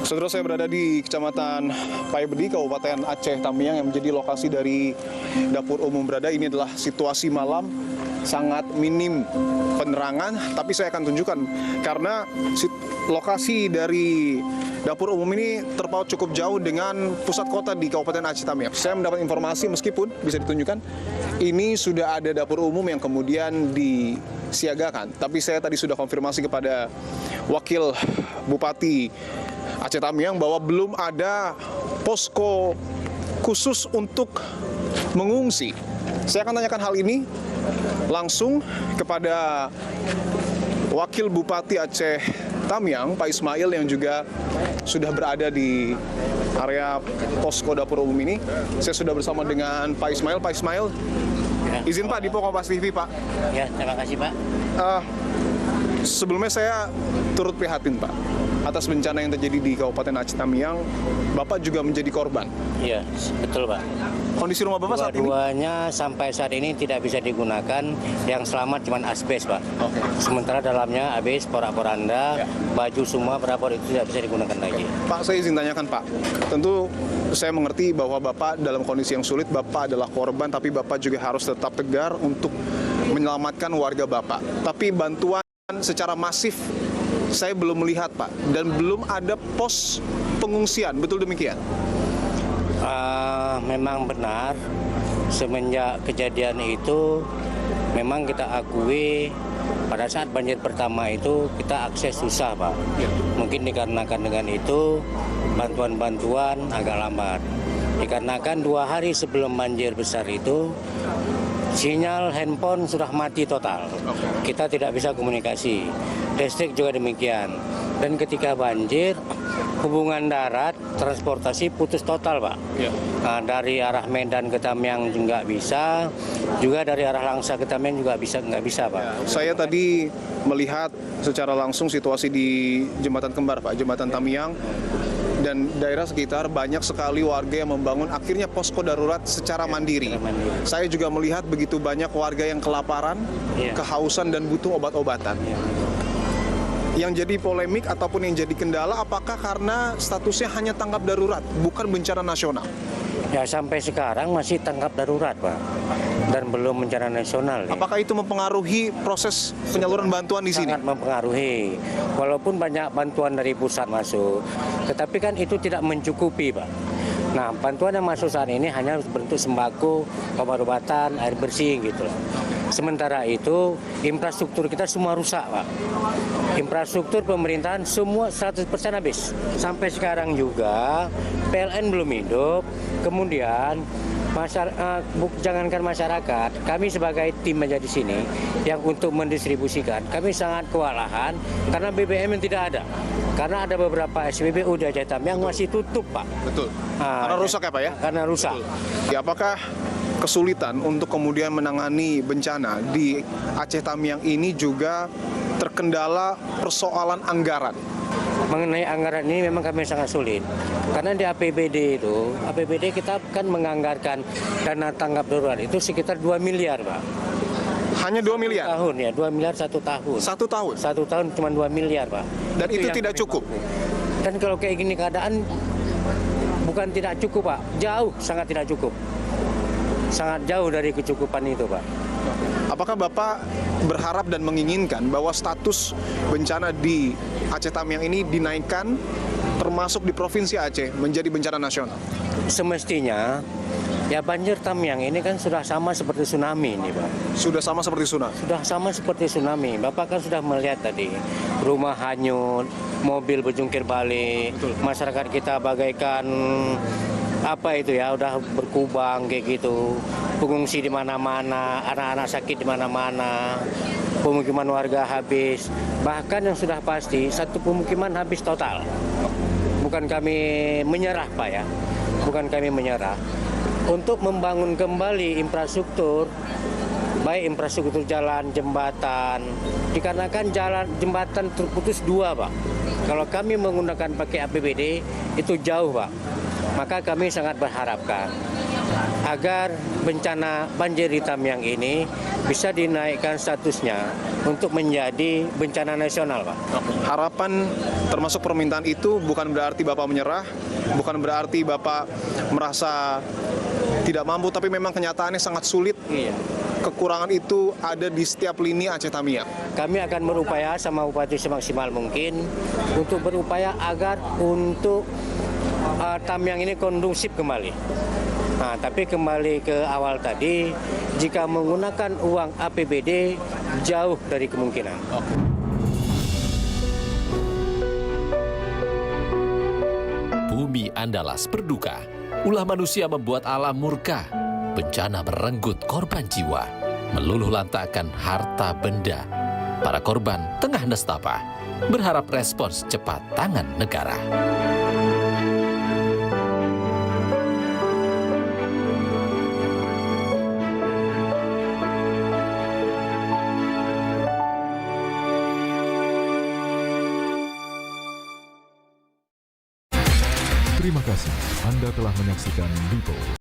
Saudara, saya berada di Kecamatan Paibedi, Kabupaten Aceh Tamiang, yang menjadi lokasi dari dapur umum berada. Ini adalah situasi malam, sangat minim penerangan, tapi saya akan tunjukkan karena lokasi dari dapur umum ini terpaut cukup jauh dengan pusat kota di Kabupaten Aceh Tamiang. Saya mendapat informasi, meskipun bisa ditunjukkan, ini sudah ada dapur umum yang kemudian disiagakan. Tapi saya tadi sudah konfirmasi kepada Wakil Bupati Aceh Tamiang bahwa belum ada posko khusus untuk mengungsi. Saya akan tanyakan hal ini langsung kepada Wakil Bupati Aceh Tamiang, Pak Ismail, yang juga sudah berada di area posko dapur umum ini. Saya sudah bersama dengan Pak Ismail. Pak Ismail, izin Pak di Kompas TV, Pak. Ya, terima kasih, Pak. Sebelumnya saya turut prihatin, Pak, atas bencana yang terjadi di Kabupaten Aceh Tamiang. Bapak juga menjadi korban. Iya, betul, Pak. Kondisi rumah Bapak saat ini? Dua-duanya sampai saat ini tidak bisa digunakan. Yang selamat cuma asbes, Pak. Oke. Sementara dalamnya habis porak-poranda, baju semua perabot itu tidak bisa digunakan lagi. Pak, saya izin tanyakan, Pak. Tentu saya mengerti bahwa Bapak dalam kondisi yang sulit, Bapak adalah korban, tapi Bapak juga harus tetap tegar untuk menyelamatkan warga Bapak. Tapi bantuan secara masif saya belum melihat, Pak, dan belum ada pos pengungsian, betul demikian? Memang benar, semenjak kejadian itu memang kita akui pada saat banjir pertama itu kita akses susah, Pak. Mungkin dikarenakan dengan itu bantuan-bantuan agak lambat. Dikarenakan 2 hari sebelum banjir besar itu sinyal handphone sudah mati total. Kita tidak bisa komunikasi. Listrik juga demikian. Dan ketika banjir, hubungan darat, transportasi putus total, Pak. Nah, dari arah Medan ke Tamiang juga bisa, juga dari arah Langsa ke Tamiang juga nggak bisa, Pak. Saya tadi melihat secara langsung situasi di Jembatan Kembar, Pak, Jembatan Tamiang, dan daerah sekitar banyak sekali warga yang membangun akhirnya posko darurat secara mandiri. Saya juga melihat begitu banyak warga yang kelaparan, kehausan, dan butuh obat-obatan. Yang jadi polemik ataupun yang jadi kendala, apakah karena statusnya hanya tanggap darurat, bukan bencana nasional? Ya, sampai sekarang masih tanggap darurat, Pak, dan belum bencana nasional. Apakah itu mempengaruhi proses penyaluran bantuan di sini? Sangat mempengaruhi. Walaupun banyak bantuan dari pusat masuk, tetapi kan itu tidak mencukupi, Pak. Nah, bantuan yang masuk saat ini hanya bentuk sembako, obat-obatan, air bersih gitu. Sementara itu, infrastruktur kita semua rusak, Pak. Infrastruktur pemerintahan semua 100% habis. Sampai sekarang juga PLN belum hidup. Kemudian jangankan masyarakat, kami sebagai tim aja di sini yang untuk mendistribusikan, kami sangat kewalahan karena BBM yang tidak ada. Karena ada beberapa SPBU di Aceh Tamiang yang masih tutup, Pak. Betul. Karena rusak ya, Pak, ya? Karena rusak. Betul. Ya, apakah kesulitan untuk kemudian menangani bencana di Aceh Tamiang ini juga terkendala persoalan anggaran? Mengenai anggaran ini memang kami sangat sulit. Karena di APBD kita kan menganggarkan dana tanggap darurat itu sekitar 2 miliar, Pak. Hanya 2 miliar? Tahun ya, 2 miliar 1 tahun. 1 tahun? 1 tahun cuma 2 miliar, Pak. Dan itu tidak cukup? Dan kalau kayak gini keadaan, bukan tidak cukup, Pak. Jauh, sangat tidak cukup. Sangat jauh dari kecukupan itu, Pak. Apakah Bapak berharap dan menginginkan bahwa status bencana di Aceh Tamiang ini dinaikkan, termasuk di Provinsi Aceh, menjadi bencana nasional? Semestinya, ya banjir Tamiang ini kan sudah sama seperti tsunami ini, Pak. Sudah sama seperti tsunami? Sudah sama seperti tsunami. Bapak kan sudah melihat tadi, rumah hanyut, mobil berjungkir balik, masyarakat kita bagaikan apa itu ya, udah berkubang kayak gitu. Pengungsi di mana-mana, anak-anak sakit di mana-mana, pemukiman warga habis. Bahkan yang sudah pasti, satu pemukiman habis total. Bukan kami menyerah, Pak, ya. Bukan kami menyerah. Untuk membangun kembali infrastruktur, baik infrastruktur jalan, jembatan, dikarenakan jembatan terputus 2, Pak. Kalau kami menggunakan pakai APBD, itu jauh, Pak. Maka kami sangat berharapkan agar bencana banjir di Tamiang ini bisa dinaikkan statusnya untuk menjadi bencana nasional, Pak. Harapan termasuk permintaan itu bukan berarti Bapak menyerah, bukan berarti Bapak merasa tidak mampu, tapi memang kenyataannya sangat sulit. Iya. Kekurangan itu ada di setiap lini Aceh Tamiang. Kami akan berupaya sama Bupati semaksimal mungkin untuk berupaya agar untuk Tamiang ini kondusif kembali. Nah, tapi kembali ke awal tadi, jika menggunakan uang APBD jauh dari kemungkinan. Bumi Andalas berduka, ulah manusia membuat alam murka. Bencana merenggut korban jiwa, meluluh lantakkan harta benda. Para korban tengah nestapa, berharap respons cepat tangan negara. Terima kasih Anda telah menyaksikan Bipo.